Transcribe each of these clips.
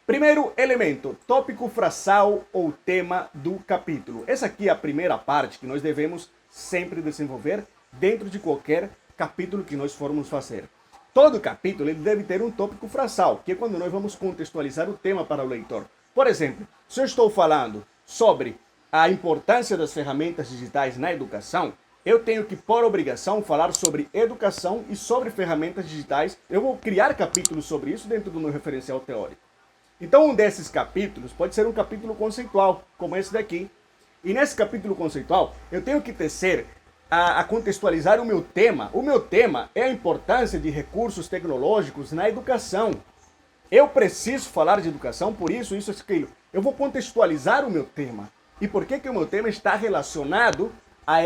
Primeiro elemento, tópico frasal ou tema do capítulo. Essa aqui é a primeira parte que nós devemos sempre desenvolver dentro de qualquer capítulo que nós formos fazer. Todo capítulo ele deve ter um tópico frasal, que é quando nós vamos contextualizar o tema para o leitor. Por exemplo, se eu estou falando sobre a importância das ferramentas digitais na educação, eu tenho que, por obrigação, falar sobre educação e sobre ferramentas digitais. Eu vou criar capítulos sobre isso dentro do meu referencial teórico. Então, um desses capítulos pode ser um capítulo conceitual, como esse daqui. E nesse capítulo conceitual, eu tenho que tecer a contextualizar o meu tema. O meu tema é a importância de recursos tecnológicos na educação. Eu preciso falar de educação, por isso, aquilo. Eu vou contextualizar o meu tema. E por que o meu tema está relacionado a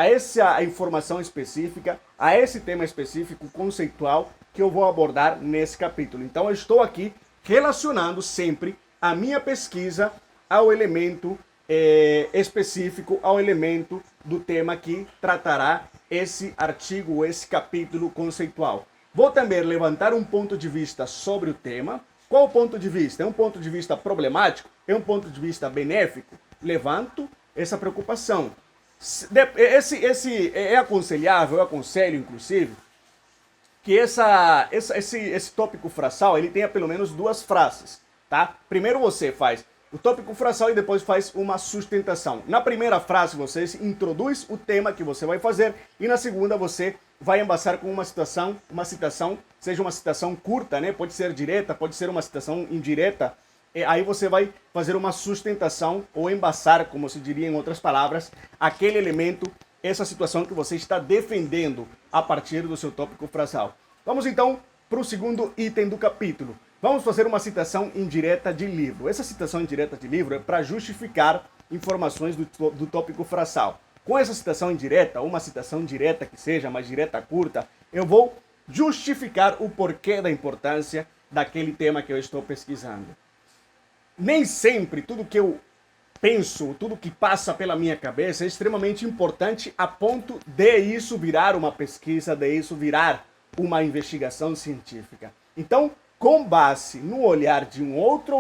essa informação específica, a esse tema específico, conceitual, que eu vou abordar nesse capítulo. Então, eu estou aqui relacionando sempre a minha pesquisa ao elemento específico, ao elemento do tema que tratará esse artigo, esse capítulo conceitual. Vou também levantar um ponto de vista sobre o tema. Qual o ponto de vista? É um ponto de vista problemático? É um ponto de vista benéfico? Levanto essa preocupação. É aconselhável, eu aconselho, inclusive, que esse tópico frasal ele tenha pelo menos duas frases, tá? Primeiro você faz o tópico frasal e depois faz uma sustentação. Na primeira frase você introduz o tema que você vai fazer e na segunda você vai embasar com uma citação, seja uma citação curta, né? Pode ser direta, pode ser uma citação indireta. E aí você vai fazer uma sustentação ou embasar, como se diria em outras palavras, aquele elemento, essa situação que você está defendendo a partir do seu tópico frasal. Vamos então para o segundo item do capítulo. Vamos fazer uma citação indireta de livro. Essa citação indireta de livro é para justificar informações do tópico frasal. Com essa citação indireta, ou uma citação direta que seja, mas direta curta, eu vou justificar o porquê da importância daquele tema que eu estou pesquisando. Nem sempre tudo que eu penso, tudo que passa pela minha cabeça é extremamente importante a ponto de isso virar uma pesquisa, de isso virar uma investigação científica. Então, com base no olhar de um outro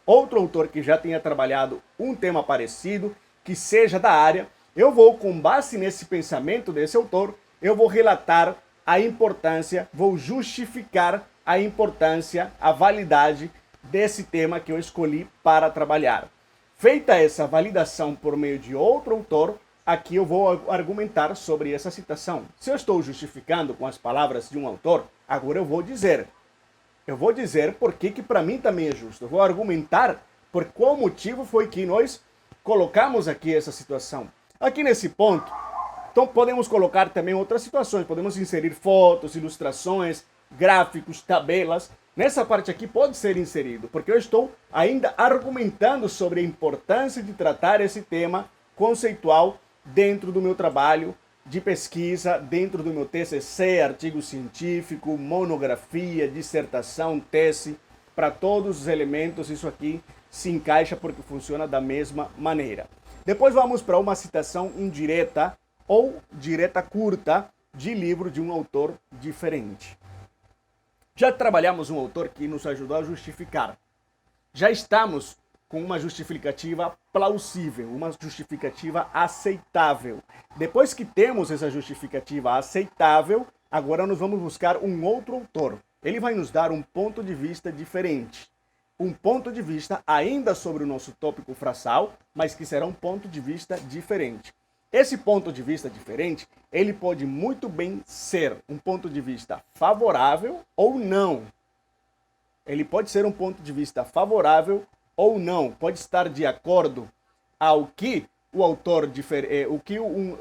autor que já tenha trabalhado um tema parecido, que seja da área, eu vou, com base nesse pensamento desse autor, eu vou relatar a importância, vou justificar a importância, a validade desse tema que eu escolhi para trabalhar. Feita essa validação por meio de outro autor, aqui eu vou argumentar sobre essa citação. Se eu estou justificando com as palavras de um autor, agora eu vou dizer por que para mim também é justo. Eu vou argumentar por qual motivo foi que nós colocamos aqui essa situação. Aqui nesse ponto, então podemos colocar também outras situações. Podemos inserir fotos, ilustrações, gráficos, tabelas. Nessa parte aqui pode ser inserido, porque eu estou ainda argumentando sobre a importância de tratar esse tema conceitual dentro do meu trabalho de pesquisa, dentro do meu TCC, artigo científico, monografia, dissertação, tese. Para todos os elementos isso aqui se encaixa porque funciona da mesma maneira. Depois vamos para uma citação indireta ou direta curta de livro de um autor diferente. Já trabalhamos um autor que nos ajudou a justificar. Já estamos com uma justificativa plausível, uma justificativa aceitável. Depois que temos essa justificativa aceitável, agora nós vamos buscar um outro autor. Ele vai nos dar um ponto de vista diferente. Um ponto de vista ainda sobre o nosso tópico frasal, mas que será um ponto de vista diferente. Esse ponto de vista diferente, ele pode muito bem ser um ponto de vista favorável ou não. Ele pode ser um ponto de vista favorável ou não. Pode estar de acordo ao que o autor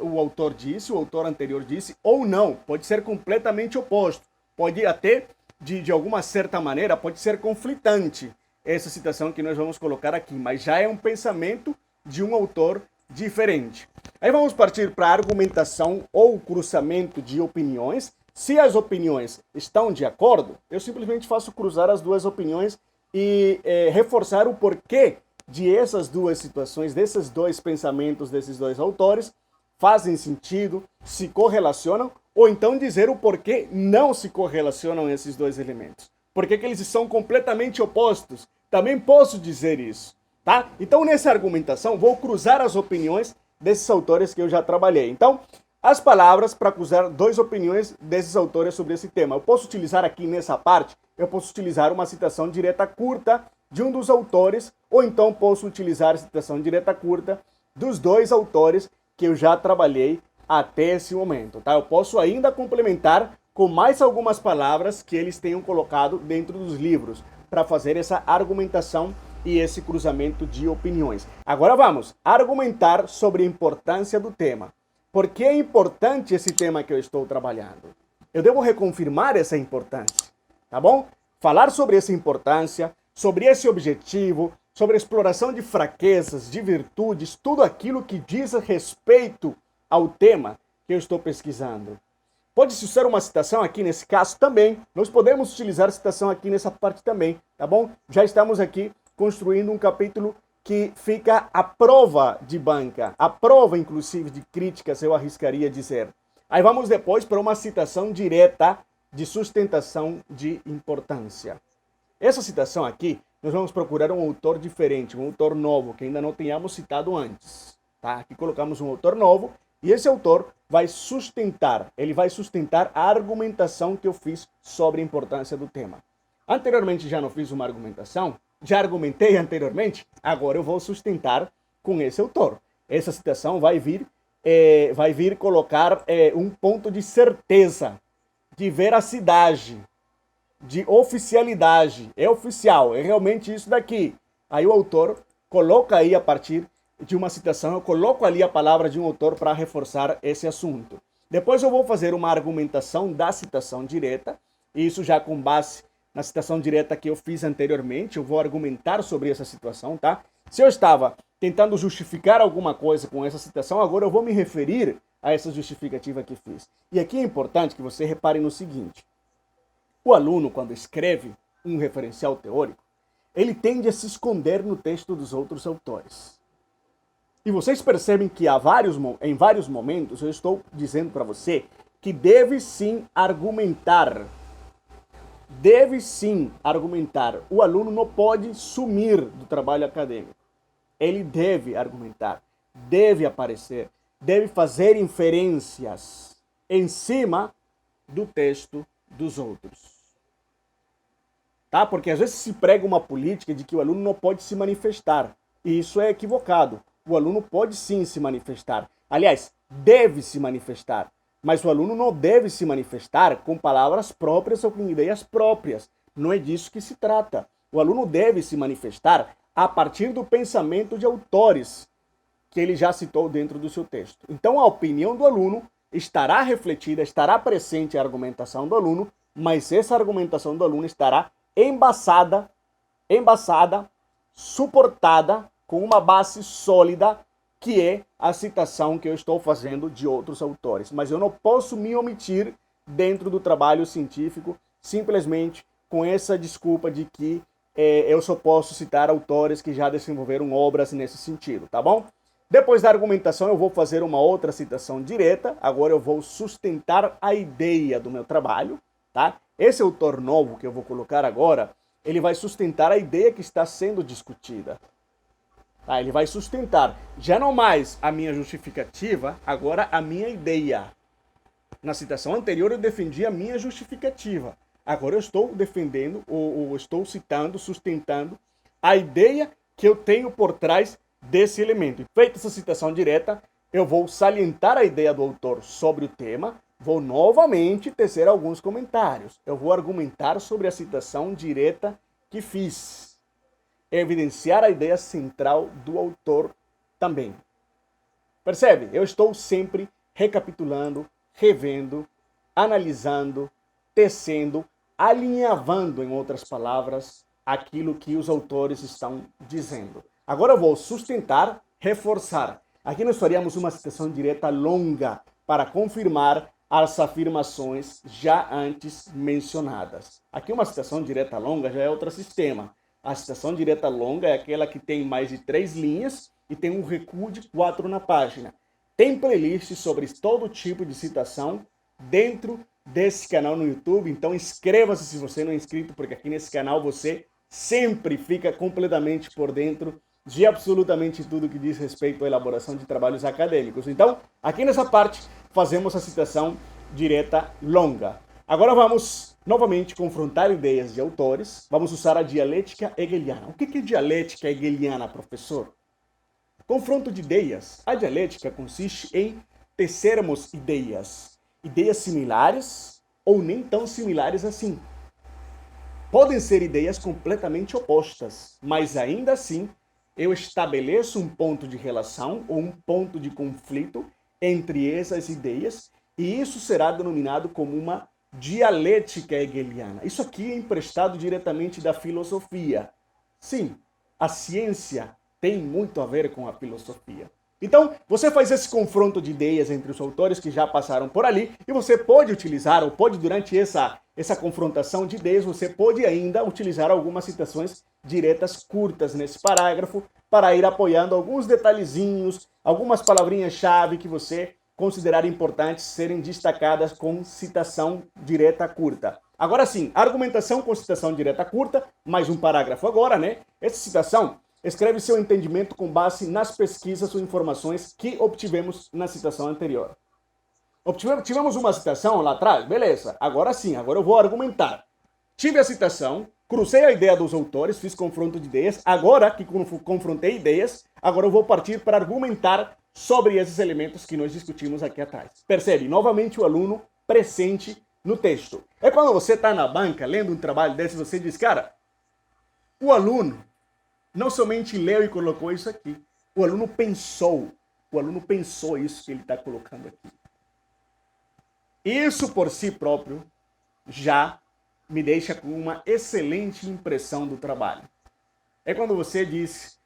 o autor disse, o autor anterior disse, ou não. Pode ser completamente oposto. Pode até, de alguma certa maneira, pode ser conflitante essa citação que nós vamos colocar aqui, mas já é um pensamento de um autor diferente. Aí vamos partir para a argumentação ou cruzamento de opiniões. Se as opiniões estão de acordo, eu simplesmente faço cruzar as duas opiniões e reforçar o porquê de essas duas situações, desses dois pensamentos, desses dois autores, fazem sentido, se correlacionam, ou então dizer o porquê não se correlacionam esses dois elementos. Por que eles são completamente opostos? Também posso dizer isso, tá? Então, nessa argumentação, vou cruzar as opiniões desses autores que eu já trabalhei. Então, as palavras para cruzar duas opiniões desses autores sobre esse tema. Eu posso utilizar aqui nessa parte, eu posso utilizar uma citação direta curta de um dos autores, ou então posso utilizar a citação direta curta dos dois autores que eu já trabalhei até esse momento, tá? Eu posso ainda complementar com mais algumas palavras que eles tenham colocado dentro dos livros para fazer essa argumentação e esse cruzamento de opiniões. Agora vamos argumentar sobre a importância do tema. Por que é importante esse tema que eu estou trabalhando? Eu devo reconfirmar essa importância, tá bom? Falar sobre essa importância, sobre esse objetivo, sobre a exploração de fraquezas, de virtudes, tudo aquilo que diz respeito ao tema que eu estou pesquisando. Pode-se usar uma citação aqui nesse caso também. Nós podemos utilizar a citação aqui nessa parte também, tá bom? Já estamos aqui construindo um capítulo que fica à prova de banca, à prova inclusive de críticas, eu arriscaria dizer. Aí vamos depois para uma citação direta de sustentação de importância. Essa citação aqui, nós vamos procurar um autor diferente, um autor novo, que ainda não tenhamos citado antes. Tá? Aqui colocamos um autor novo e esse autor vai sustentar, ele vai sustentar a argumentação que eu fiz sobre a importância do tema. Anteriormente já não fiz uma argumentação, já argumentei anteriormente, agora eu vou sustentar com esse autor. Essa citação vai vir colocar um ponto de certeza, de veracidade, de oficialidade. É oficial, é realmente isso daqui. Aí o autor coloca aí a partir de uma citação, eu coloco ali a palavra de um autor para reforçar esse assunto. Depois eu vou fazer uma argumentação da citação direta, e isso já com base na citação direta que eu fiz anteriormente, eu vou argumentar sobre essa situação, tá? Se eu estava tentando justificar alguma coisa com essa citação, agora eu vou me referir a essa justificativa que fiz. E aqui é importante que você repare no seguinte: o aluno, quando escreve um referencial teórico, ele tende a se esconder no texto dos outros autores. E vocês percebem que em vários momentos eu estou dizendo para você que deve sim argumentar. Deve sim argumentar. O aluno não pode sumir do trabalho acadêmico. Ele deve argumentar, deve aparecer, deve fazer inferências em cima do texto dos outros. Tá? Porque às vezes se prega uma política de que o aluno não pode se manifestar. E isso é equivocado. O aluno pode sim se manifestar. Aliás, deve se manifestar. Mas o aluno não deve se manifestar com palavras próprias ou com ideias próprias. Não é disso que se trata. O aluno deve se manifestar a partir do pensamento de autores que ele já citou dentro do seu texto. Então a opinião do aluno estará refletida, estará presente a argumentação do aluno, mas essa argumentação do aluno estará embasada, suportada com uma base sólida, que é a citação que eu estou fazendo de outros autores. Mas eu não posso me omitir dentro do trabalho científico, simplesmente com essa desculpa de que eu só posso citar autores que já desenvolveram obras nesse sentido, tá bom? Depois da argumentação eu vou fazer uma outra citação direta, agora eu vou sustentar a ideia do meu trabalho, tá? Esse autor novo que eu vou colocar agora, ele vai sustentar a ideia que está sendo discutida. Tá? Ele vai sustentar, já não mais a minha justificativa, agora a minha ideia. Na citação anterior eu defendi a minha justificativa. Agora eu estou defendendo, ou estou citando, sustentando a ideia que eu tenho por trás desse elemento. Feita essa citação direta, eu vou salientar a ideia do autor sobre o tema, vou novamente tecer alguns comentários. Eu vou argumentar sobre a citação direta que fiz. Evidenciar a ideia central do autor também. Percebe? Eu estou sempre recapitulando, revendo, analisando, tecendo, alinhavando, em outras palavras, aquilo que os autores estão dizendo. Agora eu vou sustentar, reforçar. Aqui nós faríamos uma citação direta longa para confirmar as afirmações já antes mencionadas. Aqui uma citação direta longa já é outro sistema. A citação direta longa é aquela que tem mais de 3 linhas e tem um recuo de 4 na página. Tem playlists sobre todo tipo de citação dentro desse canal no YouTube. Então inscreva-se se você não é inscrito, porque aqui nesse canal você sempre fica completamente por dentro de absolutamente tudo que diz respeito à elaboração de trabalhos acadêmicos. Então, aqui nessa parte, fazemos a citação direta longa. Agora vamos novamente confrontar ideias de autores. Vamos usar a dialética hegeliana. O que é dialética hegeliana, professor? Confronto de ideias. A dialética consiste em tecermos ideias. Ideias similares ou nem tão similares assim. Podem ser ideias completamente opostas, mas ainda assim eu estabeleço um ponto de relação ou um ponto de conflito entre essas ideias e isso será denominado como uma dialética hegeliana. Isso aqui é emprestado diretamente da filosofia. Sim, a ciência tem muito a ver com a filosofia. Então, você faz esse confronto de ideias entre os autores que já passaram por ali e você pode utilizar, ou pode durante essa confrontação de ideias, você pode ainda utilizar algumas citações diretas curtas nesse parágrafo para ir apoiando alguns detalhezinhos, algumas palavrinhas-chave que você considerar importantes serem destacadas com citação direta curta. Agora sim, argumentação com citação direta curta, mais um parágrafo agora, né? Essa citação escreve seu entendimento com base nas pesquisas ou informações que obtivemos na citação anterior. Tivemos uma citação lá atrás? Beleza. Agora sim, agora eu vou argumentar. Tive a citação, cruzei a ideia dos autores, fiz confronto de ideias. Agora que confrontei ideias, agora eu vou partir para argumentar sobre esses elementos que nós discutimos aqui atrás. Percebe? Novamente o aluno presente no texto. É quando você está na banca lendo um trabalho desse, você diz, cara, o aluno não somente leu e colocou isso aqui, o aluno pensou isso que ele está colocando aqui. Isso por si próprio já me deixa com uma excelente impressão do trabalho. É quando você diz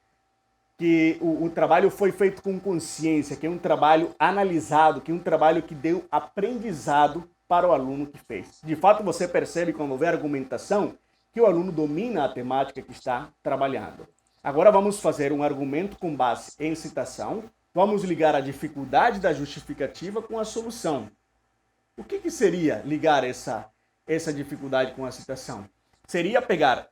que o trabalho foi feito com consciência, que é um trabalho analisado, que é um trabalho que deu aprendizado para o aluno que fez. De fato, você percebe quando houver argumentação que o aluno domina a temática que está trabalhando. Agora vamos fazer um argumento com base em citação, vamos ligar a dificuldade da justificativa com a solução. O que seria ligar essa dificuldade com a citação? Seria pegar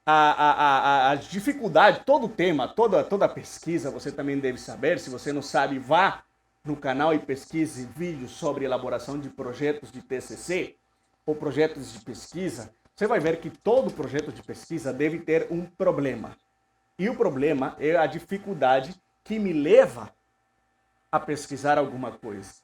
a dificuldade, todo o tema, toda a pesquisa, você também deve saber, se você não sabe, vá no canal e pesquise vídeos sobre elaboração de projetos de TCC ou projetos de pesquisa, você vai ver que todo projeto de pesquisa deve ter um problema. E o problema é a dificuldade que me leva a pesquisar alguma coisa.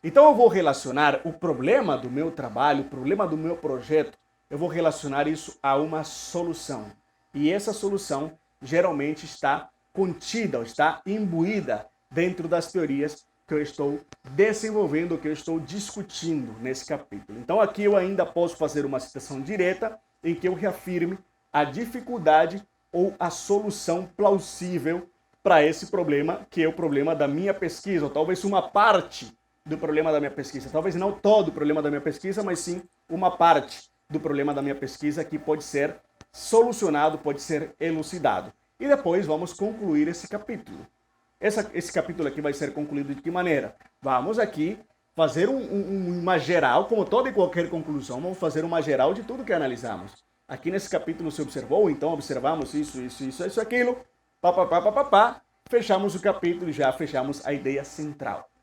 Então eu vou relacionar o problema do meu trabalho, o problema do meu projeto, eu vou relacionar isso a uma solução. E essa solução geralmente está contida, está imbuída dentro das teorias que eu estou desenvolvendo, que eu estou discutindo nesse capítulo. Então aqui eu ainda posso fazer uma citação direta em que eu reafirme a dificuldade ou a solução plausível para esse problema, que é o problema da minha pesquisa, ou talvez uma parte do problema da minha pesquisa. Talvez não todo o problema da minha pesquisa, mas sim uma parte do problema da minha pesquisa que pode ser solucionado, pode ser elucidado. E depois vamos concluir esse capítulo. Esse capítulo aqui vai ser concluído de que maneira? Vamos aqui fazer uma geral, como toda e qualquer conclusão, vamos fazer uma geral de tudo que analisamos. Aqui nesse capítulo se observou, então observamos isso, aquilo, fechamos o capítulo e já fechamos a ideia central.